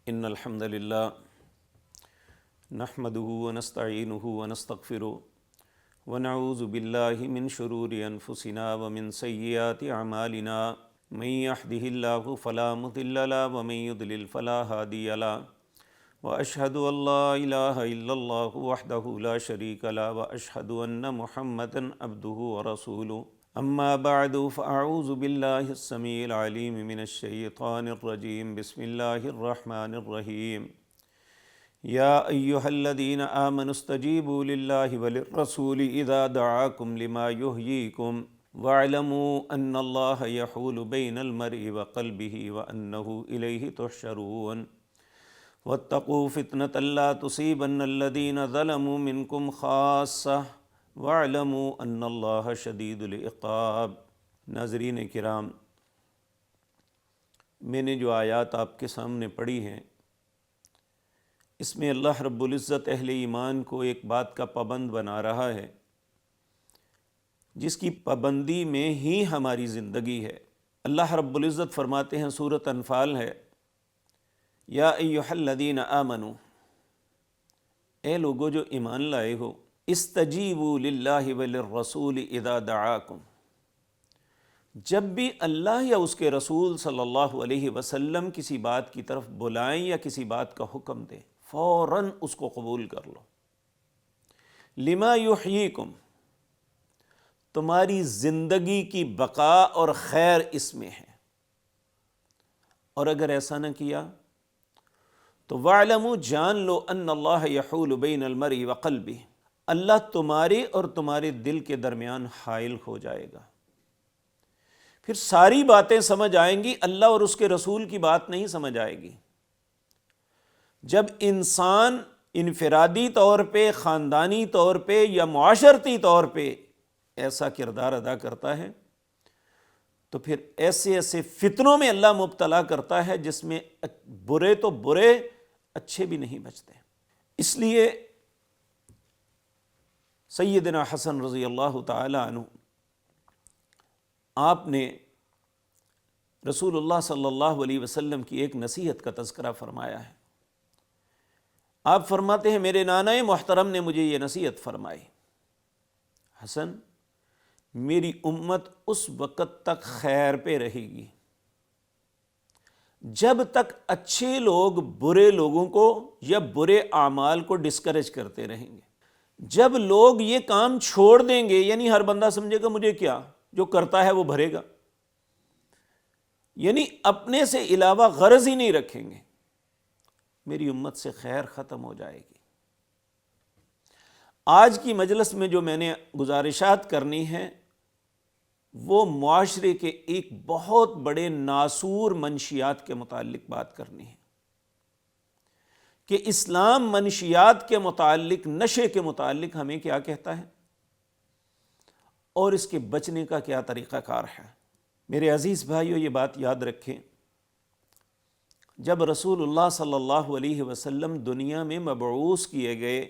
ان الحمد للہ نحمده ونستعینه ونستغفره ونعوذ باللہ من شرور انفسنا ومن سیئات اعمالنا من يهده الله فلا مضل له ومن يضلل فلا هادي له واشهد ان لا الہ الا اللہ وحدہ لا شریک له واشهد ان محمدا عبدہ ورسولہ اما بعد فاعوذ باللہ السمیع العلیم من الشیطان الرجیم بسم اللہ الرحمن الرحیم یا ایہا الذین آمنوا استجیبوا للہ وللرسول اذا دعاکم لما یحییکم واعلموا ان اللہ یحول بین المرء وقلبہ وانہ الیہ تحشرون واتقوا فتنة لا تصیبن الذین ظلموا منکم خاصہ وَاعْلَمُوا أَنَّ اللَّهَ شَدِيدُ الْعِقَابِ۔ ناظرین کرام، میں نے جو آیات آپ کے سامنے پڑھی ہیں، اس میں اللہ رب العزت اہل ایمان کو ایک بات کا پابند بنا رہا ہے، جس کی پابندی میں ہی ہماری زندگی ہے۔ اللہ رب العزت فرماتے ہیں، سورۃ انفال ہے، یا ایھا الذین آمنوا، اے لوگو جو ایمان لائے ہو، استجیبوا للہ وللرسول اذا دعاکم، جب بھی اللہ یا اس کے رسول صلی اللہ علیہ وسلم کسی بات کی طرف بلائیں یا کسی بات کا حکم دیں، فوراً اس کو قبول کر لو۔ لما یحییکم، تمہاری زندگی کی بقا اور خیر اس میں ہے، اور اگر ایسا نہ کیا تو وَاعْلَمُوا، جان لو، ان اللہ یحول بین المرء وقلبہ، اللہ تمہارے اور تمہارے دل کے درمیان حائل ہو جائے گا۔ پھر ساری باتیں سمجھ آئیں گی، اللہ اور اس کے رسول کی بات نہیں سمجھ آئے گی۔ جب انسان انفرادی طور پہ، خاندانی طور پہ یا معاشرتی طور پہ ایسا کردار ادا کرتا ہے تو پھر ایسے فتنوں میں اللہ مبتلا کرتا ہے جس میں برے تو برے، اچھے بھی نہیں بچتے۔ اس لیے سیدنا حسن رضی اللہ تعالی عنہ، آپ نے رسول اللہ صلی اللہ علیہ وسلم کی ایک نصیحت کا تذکرہ فرمایا ہے۔ آپ فرماتے ہیں، میرے نانا محترم نے مجھے یہ نصیحت فرمائی، حسن، میری امت اس وقت تک خیر پہ رہے گی جب تک اچھے لوگ برے لوگوں کو یا برے اعمال کو ڈسکریج کرتے رہیں گے۔ جب لوگ یہ کام چھوڑ دیں گے، یعنی ہر بندہ سمجھے گا مجھے کیا، جو کرتا ہے وہ بھرے گا، یعنی اپنے سے علاوہ غرض ہی نہیں رکھیں گے، میری امت سے خیر ختم ہو جائے گی۔ آج کی مجلس میں جو میں نے گزارشات کرنی ہے وہ معاشرے کے ایک بہت بڑے ناسور منشیات کے متعلق بات کرنی ہے کہ اسلام منشیات کے متعلق، نشے کے متعلق ہمیں کیا کہتا ہے اور اس کے بچنے کا کیا طریقہ کار ہے۔ میرے عزیز بھائیو، یہ بات یاد رکھیں، جب رسول اللہ صلی اللہ علیہ وسلم دنیا میں مبعوث کیے گئے،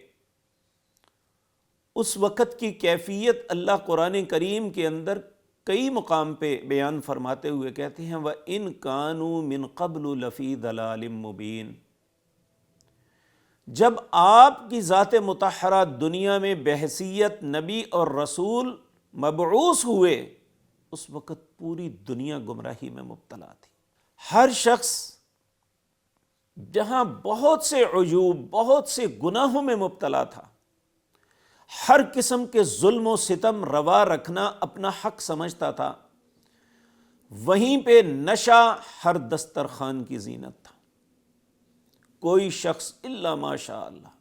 اس وقت کی کیفیت اللہ قرآن کریم کے اندر کئی مقام پہ بیان فرماتے ہوئے کہتے ہیں، وَإِن كَانُوا مِن قَبْلُ لَفِي ضَلَالٍ مُبِينٍ، جب آپ کی ذات مطہرہ دنیا میں بحیثیت نبی اور رسول مبعوث ہوئے، اس وقت پوری دنیا گمراہی میں مبتلا تھی۔ ہر شخص جہاں بہت سے عیوب، بہت سے گناہوں میں مبتلا تھا، ہر قسم کے ظلم و ستم روا رکھنا اپنا حق سمجھتا تھا، وہیں پہ نشہ ہر دسترخوان کی زینت تھا۔ کوئی شخص الا ماشاء اللہ،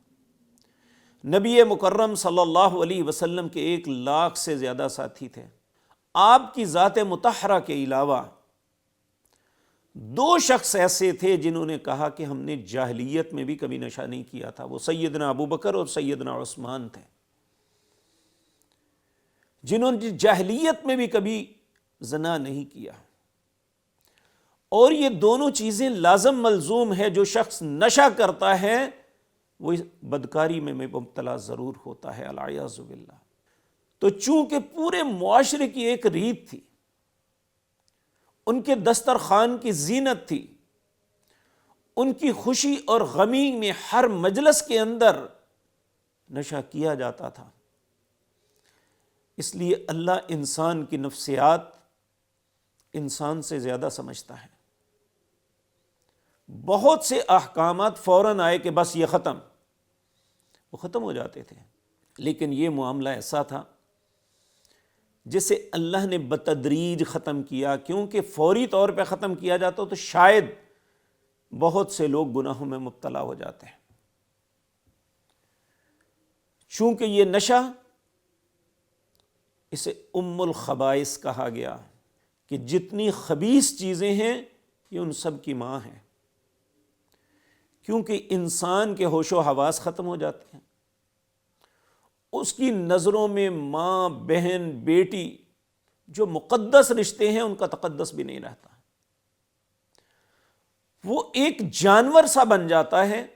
نبی مکرم صلی اللہ علیہ وسلم کے 1,00,000 سے زیادہ ساتھی تھے۔ آپ کی ذات مطہرہ کے علاوہ 2 شخص ایسے تھے جنہوں نے کہا کہ ہم نے جاہلیت میں بھی کبھی نشہ نہیں کیا تھا، وہ سیدنا ابو بکر اور سیدنا عثمان تھے، جنہوں نے جاہلیت میں بھی کبھی زنا نہیں کیا۔ اور یہ دونوں چیزیں لازم ملزوم ہے، جو شخص نشہ کرتا ہے وہ بدکاری میں مبتلا ضرور ہوتا ہے، العیاذ باللہ۔ تو چونکہ پورے معاشرے کی ایک ریت تھی، ان کے دسترخوان کی زینت تھی، ان کی خوشی اور غمی میں ہر مجلس کے اندر نشہ کیا جاتا تھا۔ اس لیے اللہ انسان کی نفسیات انسان سے زیادہ سمجھتا ہے۔ بہت سے احکامات فوراً آئے کہ بس یہ ختم، وہ ختم ہو جاتے تھے، لیکن یہ معاملہ ایسا تھا جسے اللہ نے بتدریج ختم کیا، کیونکہ فوری طور پہ ختم کیا جاتا تو شاید بہت سے لوگ گناہوں میں مبتلا ہو جاتے ہیں۔ چونکہ یہ نشہ، اسے ام الخبائث کہا گیا کہ جتنی خبیث چیزیں ہیں یہ ان سب کی ماں ہیں، کیونکہ انسان کے ہوش و حواس ختم ہو جاتے ہیں، اس کی نظروں میں ماں، بہن، بیٹی جو مقدس رشتے ہیں ان کا تقدس بھی نہیں رہتا، وہ ایک جانور سا بن جاتا ہے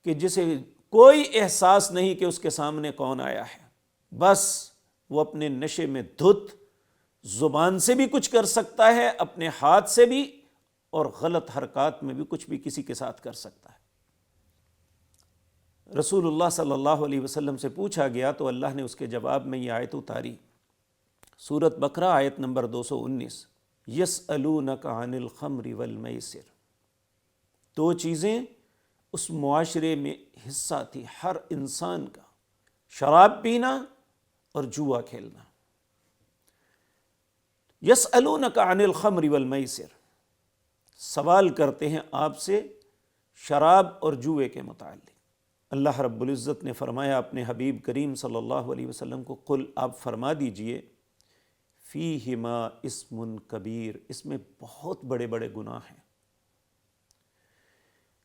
کہ جسے کوئی احساس نہیں کہ اس کے سامنے کون آیا ہے، بس وہ اپنے نشے میں دھت زبان سے بھی کچھ کر سکتا ہے، اپنے ہاتھ سے بھی، اور غلط حرکات میں بھی کچھ بھی کسی کے ساتھ کر سکتا ہے۔ رسول اللہ صلی اللہ علیہ وسلم سے پوچھا گیا تو اللہ نے اس کے جواب میں یہ آیت اتاری، سورۃ بقرہ آیت نمبر 219، یسألونک عن الخمر والمیسر۔ دو چیزیں اس معاشرے میں حصہ تھی ہر انسان کا، شراب پینا اور جوا کھیلنا۔ یسألونک عن الخمر والمیسر، سوال کرتے ہیں آپ سے شراب اور جوے کے متعلق۔ اللہ رب العزت نے فرمایا اپنے حبیب کریم صلی اللہ علیہ وسلم کو، قل، آپ فرما دیجئے، فیہما اسم کبیر، اس میں بہت بڑے بڑے گناہ ہیں،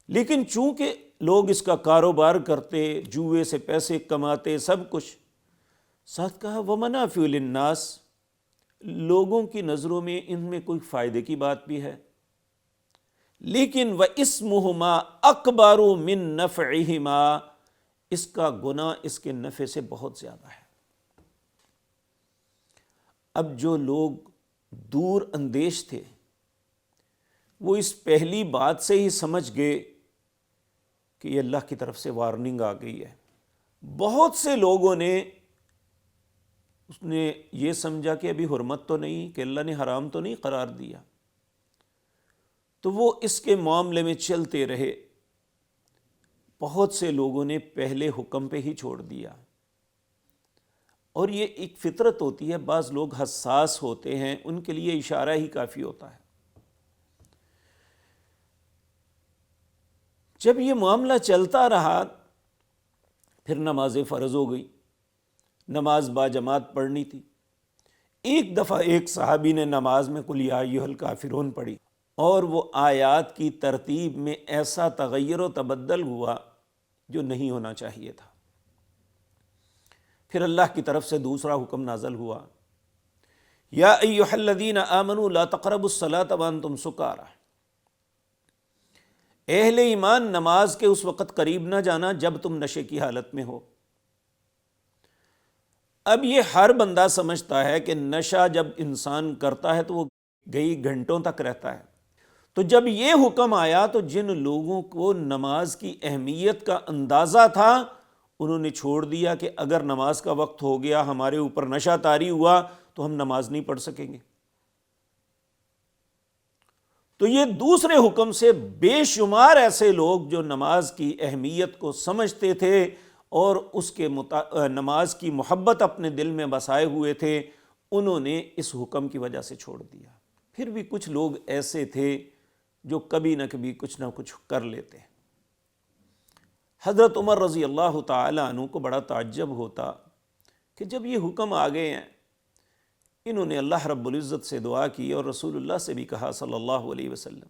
لیکن چونکہ لوگ اس کا کاروبار کرتے، جوے سے پیسے کماتے، سب کچھ، ساتھ کہا ومنافع للناس، لوگوں کی نظروں میں ان میں کوئی فائدے کی بات بھی ہے، لیکن وَإِسْمُهُمَا أَكْبَرُ مِن نَفْعِهِمَا، اس کا گناہ اس کے نفع سے بہت زیادہ ہے۔ اب جو لوگ دور اندیش تھے وہ اس پہلی بات سے ہی سمجھ گئے کہ یہ اللہ کی طرف سے وارننگ آ گئی ہے۔ بہت سے لوگوں نے اس نے یہ سمجھا کہ ابھی حرمت تو نہیں، کہ اللہ نے حرام تو نہیں قرار دیا، تو وہ اس کے معاملے میں چلتے رہے۔ بہت سے لوگوں نے پہلے حکم پہ ہی چھوڑ دیا، اور یہ ایک فطرت ہوتی ہے، بعض لوگ حساس ہوتے ہیں، ان کے لیے اشارہ ہی کافی ہوتا ہے۔ جب یہ معاملہ چلتا رہا، پھر نماز فرض ہو گئی، نماز باجماعت پڑھنی تھی۔ ایک دفعہ ایک صحابی نے نماز میں قل یا ایھا الکافرون پڑھی، اور وہ آیات کی ترتیب میں ایسا تغیر و تبدل ہوا جو نہیں ہونا چاہیے تھا۔ پھر اللہ کی طرف سے دوسرا حکم نازل ہوا، یا ایھا الذین آمنوا لا تقربوا الصلاۃ وانتم سکارى، اہل ایمان نماز کے اس وقت قریب نہ جانا جب تم نشے کی حالت میں ہو۔ اب یہ ہر بندہ سمجھتا ہے کہ نشہ جب انسان کرتا ہے تو وہ کئی گھنٹوں تک رہتا ہے، تو جب یہ حکم آیا تو جن لوگوں کو نماز کی اہمیت کا اندازہ تھا انہوں نے چھوڑ دیا کہ اگر نماز کا وقت ہو گیا، ہمارے اوپر نشہ طاری ہوا تو ہم نماز نہیں پڑھ سکیں گے۔ تو یہ دوسرے حکم سے بے شمار ایسے لوگ جو نماز کی اہمیت کو سمجھتے تھے اور اس کے نماز کی محبت اپنے دل میں بسائے ہوئے تھے، انہوں نے اس حکم کی وجہ سے چھوڑ دیا۔ پھر بھی کچھ لوگ ایسے تھے جو کبھی نہ کبھی کچھ نہ کچھ کر لیتے۔ حضرت عمر رضی اللہ تعالیٰ عنہ کو بڑا تعجب ہوتا کہ جب یہ حکم آ گئے ہیں، انہوں نے اللہ رب العزت سے دعا کی اور رسول اللہ سے بھی کہا صلی اللہ علیہ وسلم،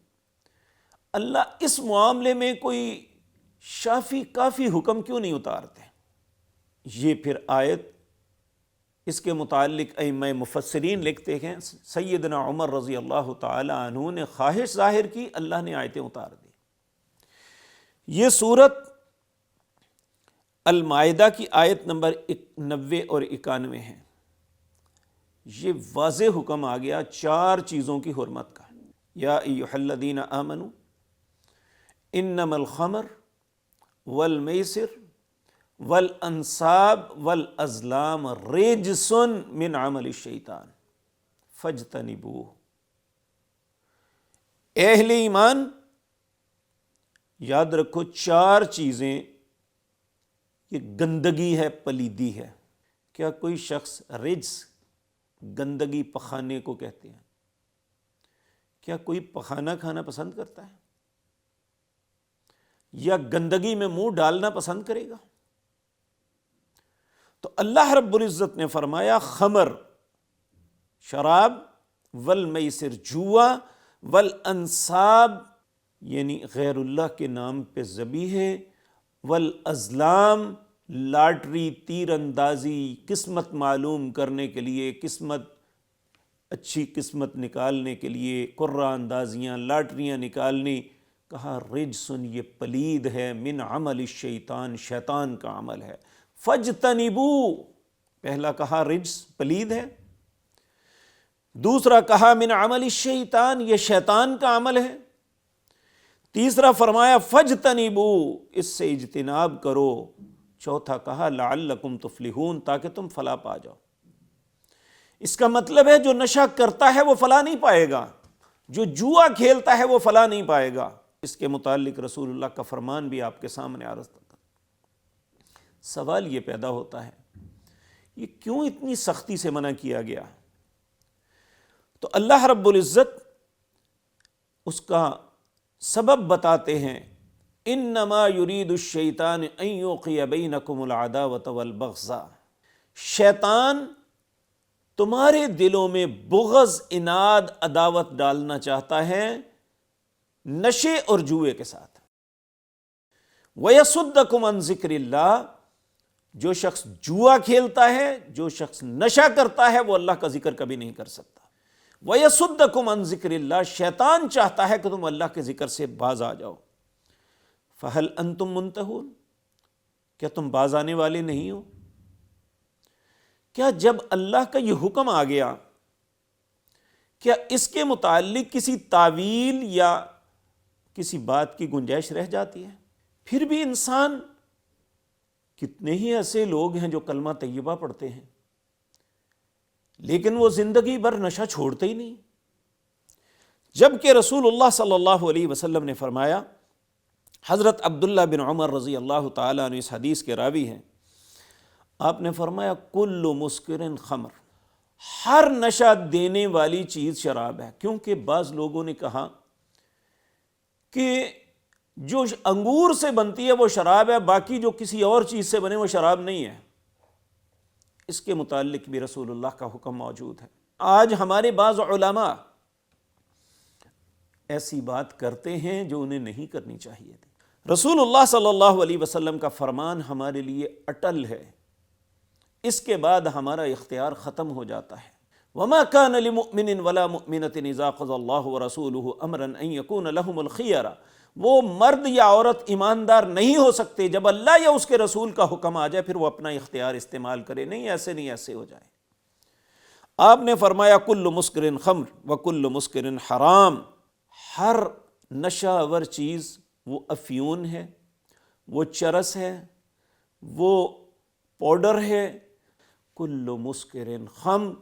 اللہ اس معاملے میں کوئی شافی کافی حکم کیوں نہیں اتارتے؟ یہ پھر آیت اس کے متعلق ائمہ مفسرین لکھتے ہیں سیدنا عمر رضی اللہ تعالی عنہ نے خواہش ظاہر کی، اللہ نے آیتیں اتار دی۔ یہ سورت المائدہ کی آیت نمبر 90 اور 91 ہے۔ یہ واضح حکم آ گیا 4 چیزوں کی حرمت کا، یا ایھا الذین آمنوا، انما الخمر والمیسر والانصاب والازلام رجس من عمل الشیطان فاجتنبوہ۔ اہل ایمان یاد رکھو، 4 چیزیں یہ گندگی ہے، پلیدی ہے۔ کیا کوئی شخص رجس، گندگی، پخانے کو کہتے ہیں، کیا کوئی پخانا کھانا پسند کرتا ہے یا گندگی میں منہ ڈالنا پسند کرے گا؟ تو اللہ رب العزت نے فرمایا خمر، شراب، والمیسر، جوا، والانصاب یعنی غیر اللہ کے نام پہ ذبیحے، والازلام لاٹری، تیر اندازی، قسمت معلوم کرنے کے لیے، قسمت، اچھی قسمت نکالنے کے لیے قرعہ اندازیاں، لاٹریاں نکالنی، کہا رجسن، یہ پلید ہے، من عمل الشیطان، شیطان کا عمل ہے۔ فاجتنبو، پہلا کہا رجس پلید ہے، دوسرا کہا من عمل الشیطان، یہ شیطان کا عمل ہے، تیسرا فرمایا فاجتنبو، اس سے اجتناب کرو، چوتھا کہا لعلکم تفلحون، تاکہ تم فلاح پا جاؤ۔ اس کا مطلب ہے جو نشہ کرتا ہے وہ فلاح نہیں پائے گا، جو جوا کھیلتا ہے وہ فلاح نہیں پائے گا۔ اس کے متعلق رسول اللہ کا فرمان بھی آپ کے سامنے عرض کرتا۔ سوال یہ پیدا ہوتا ہے، یہ کیوں اتنی سختی سے منع کیا گیا؟ تو اللہ رب العزت اس کا سبب بتاتے ہیں، انما یرید الشیطان ان یوقع بینکم العداوۃ والبغضاء، شیطان تمہارے دلوں میں بغض، اناد، عداوت ڈالنا چاہتا ہے نشے اور جوئے کے ساتھ۔ وَيَصُدَّكُمْ عَنْ ذِكْرِ اللَّهِ، جو شخص جوا کھیلتا ہے، جو شخص نشہ کرتا ہے، وہ اللہ کا ذکر کبھی نہیں کر سکتا۔ وَيَصُدَّكُمْ عَنْ ذِكْرِ اللَّهِ، شیطان چاہتا ہے کہ تم اللہ کے ذکر سے باز آ جاؤ۔ فَهَلْ أَنْتُمْ مُنْتَهُونَ، کیا تم باز آنے والے نہیں ہو؟ کیا جب اللہ کا یہ حکم آ گیا، کیا اس کے متعلق کسی تعویل یا کسی بات کی گنجائش رہ جاتی ہے؟ پھر بھی انسان، کتنے ہی ایسے لوگ ہیں جو کلمہ طیبہ پڑھتے ہیں لیکن وہ زندگی بھر نشہ چھوڑتے ہی نہیں، جبکہ رسول اللہ صلی اللہ علیہ وسلم نے فرمایا، حضرت عبداللہ بن عمر رضی اللہ تعالیٰ عنہ اس حدیث کے راوی ہیں، آپ نے فرمایا کل مسکر خمر، ہر نشہ دینے والی چیز شراب ہے۔ کیونکہ بعض لوگوں نے کہا کہ جو انگور سے بنتی ہے وہ شراب ہے، باقی جو کسی اور چیز سے بنے وہ شراب نہیں ہے۔ اس کے متعلق بھی رسول اللہ کا حکم موجود ہے۔ آج ہمارے بعض علماء ایسی بات کرتے ہیں جو انہیں نہیں کرنی چاہیے تھی۔ رسول اللہ صلی اللہ علیہ وسلم کا فرمان ہمارے لیے اٹل ہے، اس کے بعد ہمارا اختیار ختم ہو جاتا ہے۔ وَمَا كَانَ لِمُؤْمِنٍ وَلَا مُؤْمِنَةٍ إِذَا قَضَى اللَّهُ وَرَسُولُهُ أَمْرًا أَن يَكُونَ لَهُمُ الْخِيَرَةُ، وہ مرد یا عورت ایماندار نہیں ہو سکتے جب اللہ یا اس کے رسول کا حکم آ جائے پھر وہ اپنا اختیار استعمال کرے، نہیں ایسے نہیں ایسے ہو جائے۔ آپ نے فرمایا کل مسکر خمر وکل مسکر حرام، ہر نشہ آور چیز، وہ افیون ہے، وہ چرس ہے، وہ پاؤڈر ہے، کل مسکر خمر،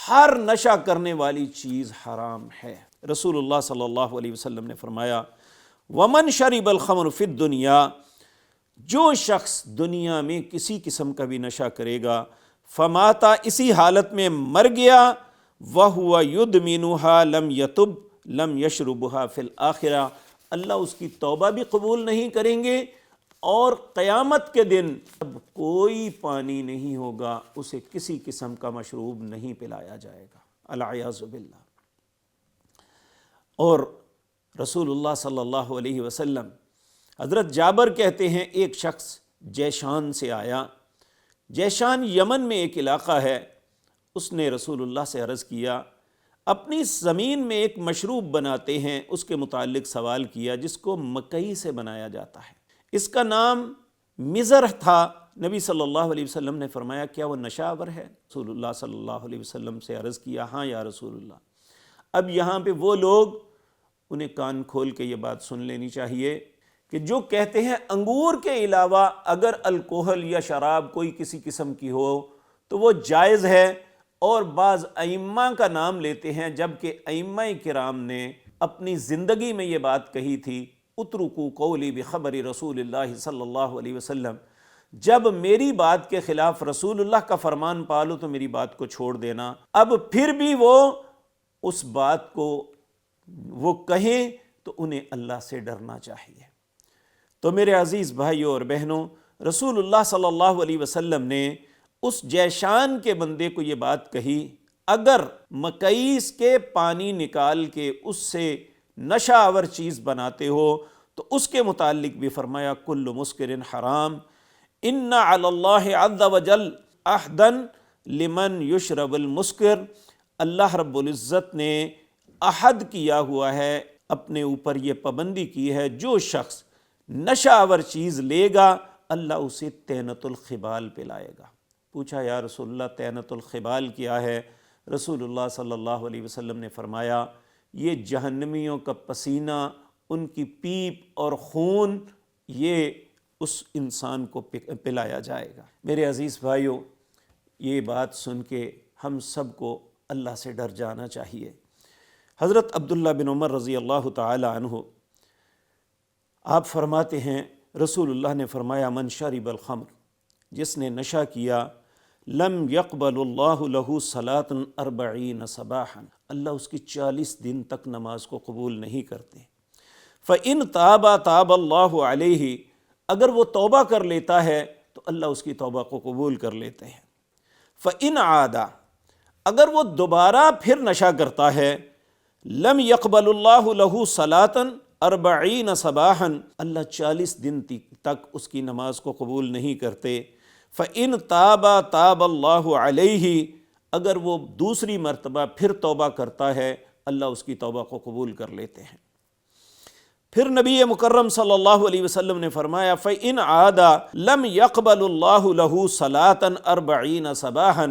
ہر نشہ کرنے والی چیز حرام ہے۔ رسول اللہ صلی اللہ علیہ وسلم نے فرمایا ومن شرب الخمر فی الدنیا، جو شخص دنیا میں کسی قسم کا بھی نشہ کرے گا، فماتا، اسی حالت میں مر گیا، وہو یدمنھا لم یتب لم یشربھا فی الآخرہ، اللہ اس کی توبہ بھی قبول نہیں کریں گے، اور قیامت کے دن اب کوئی پانی نہیں ہوگا، اسے کسی قسم کا مشروب نہیں پلایا جائے گا، العیاذ باللہ۔ اور رسول اللہ صلی اللہ علیہ وسلم، حضرت جابر کہتے ہیں ایک شخص جیشان سے آیا، جیشان یمن میں ایک علاقہ ہے، اس نے رسول اللہ سے عرض کیا، اپنی زمین میں ایک مشروب بناتے ہیں، اس کے متعلق سوال کیا جس کو مکئی سے بنایا جاتا ہے، اس کا نام مزر تھا۔ نبی صلی اللہ علیہ وسلم نے فرمایا کیا وہ نشہ آور ہے؟ رسول اللہ صلی اللہ علیہ وسلم سے عرض کیا ہاں یا رسول اللہ۔ اب یہاں پہ وہ لوگ، انہیں کان کھول کے یہ بات سن لینی چاہیے کہ جو کہتے ہیں انگور کے علاوہ اگر الکوہل یا شراب کوئی کسی قسم کی ہو تو وہ جائز ہے، اور بعض ائمہ کا نام لیتے ہیں، جبکہ ائمہ کرام نے اپنی زندگی میں یہ بات کہی تھی، اترکوا قولی بخبر رسول اللہ صلی اللہ علیہ وسلم، جب میری بات کے خلاف رسول اللہ کا فرمان پالو تو میری بات کو چھوڑ دینا۔ اب پھر بھی وہ اس بات کو وہ کہیں تو انہیں اللہ سے ڈرنا چاہیے۔ تو میرے عزیز بھائیوں اور بہنوں، رسول اللہ صلی اللہ علیہ وسلم نے اس جیشان کے بندے کو یہ بات کہی، اگر مکئیس کے پانی نکال کے اس سے نشہ آور چیز بناتے ہو تو اس کے متعلق بھی فرمایا کل مسکر حرام، ان علی اللہ عز وجل عہدا لمن یشرب المسکر، اللہ رب العزت نے عہد کیا ہوا ہے، اپنے اوپر یہ پابندی کی ہے، جو شخص نشہ آور چیز لے گا اللہ اسے طینۃ الخبال پلائے گا۔ پوچھا یا رسول اللہ طینۃ الخبال کیا ہے؟ رسول اللہ صلی اللہ علیہ وسلم نے فرمایا یہ جہنمیوں کا پسینہ، ان کی پیپ اور خون، یہ اس انسان کو پلایا جائے گا۔ میرے عزیز بھائیوں، یہ بات سن کے ہم سب کو اللہ سے ڈر جانا چاہیے۔ حضرت عبداللہ بن عمر رضی اللہ تعالی عنہ آپ فرماتے ہیں رسول اللہ نے فرمایا من شرب الخمر، جس نے نشہ کیا، لم يقبل اللہ لہ صلاۃ 40 صباحا، اللہ اس کی 40 دن تک نماز کو قبول نہیں کرتے۔ فإن تاب تاب اللہ علیہ، اگر وہ توبہ کر لیتا ہے تو اللہ اس کی توبہ کو قبول کر لیتے ہیں۔ فإن عاد، اگر وہ دوبارہ پھر نشہ کرتا ہے، لم يقبل اللہ لہ صلاۃ 40 صباحا، اللہ 40 دن تک اس کی نماز کو قبول نہیں کرتے۔ فإن تاب تاب اللہ علیہ، اگر وہ دوسری مرتبہ پھر توبہ کرتا ہے اللہ اس کی توبہ کو قبول کر لیتے ہیں۔ پھر نبی مکرم صلی اللہ علیہ وسلم نے فرمایا فإن عاد لم يقبل اللہ لہ صلاۃ 40 صباحا،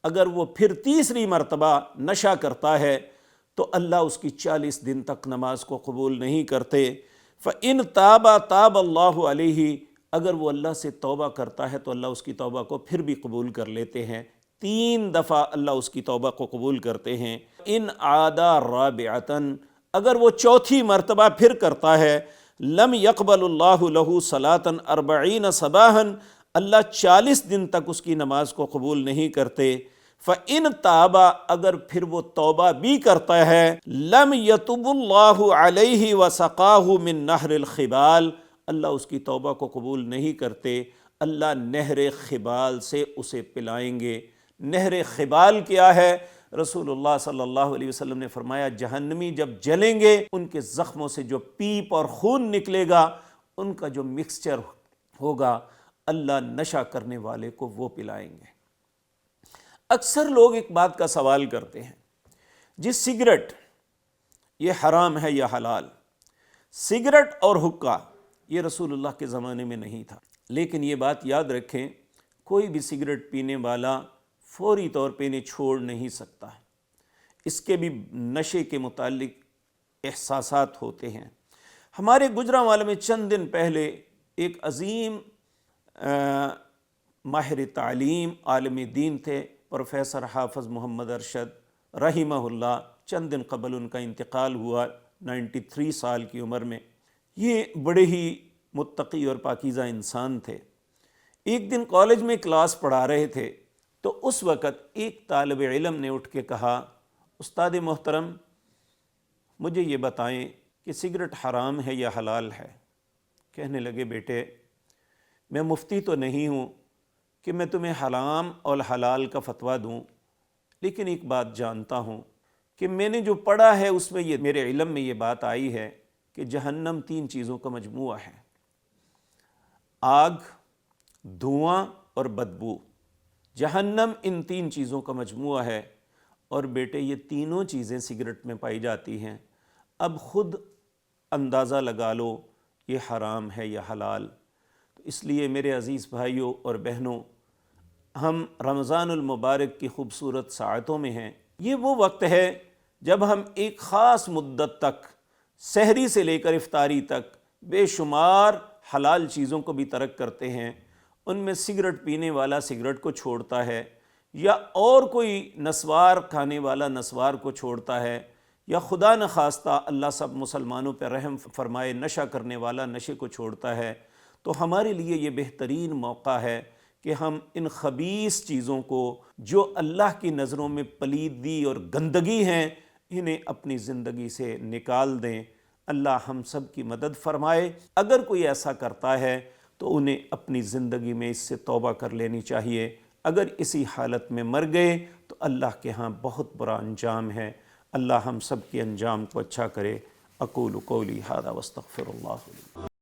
اگر وہ پھر تیسری مرتبہ نشہ کرتا ہے تو اللہ اس کی 40 دن تک نماز کو قبول نہیں کرتے۔ فإن تاب تاب اللہ علیہ، اگر وہ اللہ سے توبہ کرتا ہے تو اللہ اس کی توبہ کو پھر بھی قبول کر لیتے ہیں، 3 دفعہ اللہ اس کی توبہ کو قبول کرتے ہیں۔ ان عاد رابعۃ، اگر وہ چوتھی مرتبہ پھر کرتا ہے، لم يقبل اللہ لہ صلاۃ 40 صباحا، اللہ 40 دن تک اس کی نماز کو قبول نہیں کرتے۔ فإن تاب، اگر پھر وہ توبہ بھی کرتا ہے، لم يتب اللہ علیہ وسقاہ من نہر الخبال، اللہ اس کی توبہ کو قبول نہیں کرتے، اللہ نہر خبال سے اسے پلائیں گے۔ نہر خبال کیا ہے؟ رسول اللہ صلی اللہ علیہ وسلم نے فرمایا جہنمی جب جلیں گے ان کے زخموں سے جو پیپ اور خون نکلے گا، ان کا جو مکسچر ہوگا اللہ نشہ کرنے والے کو وہ پلائیں گے۔ اکثر لوگ ایک بات کا سوال کرتے ہیں، جی سگریٹ یہ حرام ہے یا حلال؟ سگریٹ اور حقہ یہ رسول اللہ کے زمانے میں نہیں تھا، لیکن یہ بات یاد رکھیں کوئی بھی سگریٹ پینے والا فوری طور پہ انہیں چھوڑ نہیں سکتا ہے، اس کے بھی نشے کے متعلق احساسات ہوتے ہیں۔ ہمارے گجرانوالہ میں چند دن پہلے ایک عظیم ماہر تعلیم عالم دین تھے، پروفیسر حافظ محمد ارشد رحمہ اللہ، چند دن قبل ان کا انتقال ہوا 93 سال کی عمر میں۔ یہ بڑے ہی متقی اور پاکیزہ انسان تھے۔ ایک دن کالج میں کلاس پڑھا رہے تھے تو اس وقت ایک طالب علم نے اٹھ کے کہا استاد محترم مجھے یہ بتائیں کہ سگریٹ حرام ہے یا حلال ہے؟ کہنے لگے بیٹے میں مفتی تو نہیں ہوں کہ میں تمہیں حرام اور حلال کا فتویٰ دوں، لیکن ایک بات جانتا ہوں کہ میں نے جو پڑھا ہے اس میں یہ میرے علم میں یہ بات آئی ہے کہ جہنم 3 چیزوں کا مجموعہ ہے، آگ، دھواں اور بدبو۔ جہنم ان 3 چیزوں کا مجموعہ ہے، اور بیٹے یہ تینوں چیزیں سگریٹ میں پائی جاتی ہیں۔ اب خود اندازہ لگا لو یہ حرام ہے یا حلال۔ اس لیے میرے عزیز بھائیوں اور بہنوں، ہم رمضان المبارک کی خوبصورت ساعتوں میں ہیں۔ یہ وہ وقت ہے جب ہم ایک خاص مدت تک، سحری سے لے کر افطاری تک، بے شمار حلال چیزوں کو بھی ترک کرتے ہیں، ان میں سگریٹ پینے والا سگریٹ کو چھوڑتا ہے، یا اور کوئی نسوار کھانے والا نسوار کو چھوڑتا ہے، یا خدا نخواستہ اللہ سب مسلمانوں پہ رحم فرمائے نشہ کرنے والا نشے کو چھوڑتا ہے، تو ہمارے لیے یہ بہترین موقع ہے کہ ہم ان خبیث چیزوں کو جو اللہ کی نظروں میں پلیدی اور گندگی ہیں انہیں اپنی زندگی سے نکال دیں۔ اللہ ہم سب کی مدد فرمائے۔ اگر کوئی ایسا کرتا ہے تو انہیں اپنی زندگی میں اس سے توبہ کر لینی چاہیے، اگر اسی حالت میں مر گئے تو اللہ کے ہاں بہت برا انجام ہے۔ اللہ ہم سب کے انجام کو اچھا کرے۔ اقول قولی ھذا واستغفر اللہ لی۔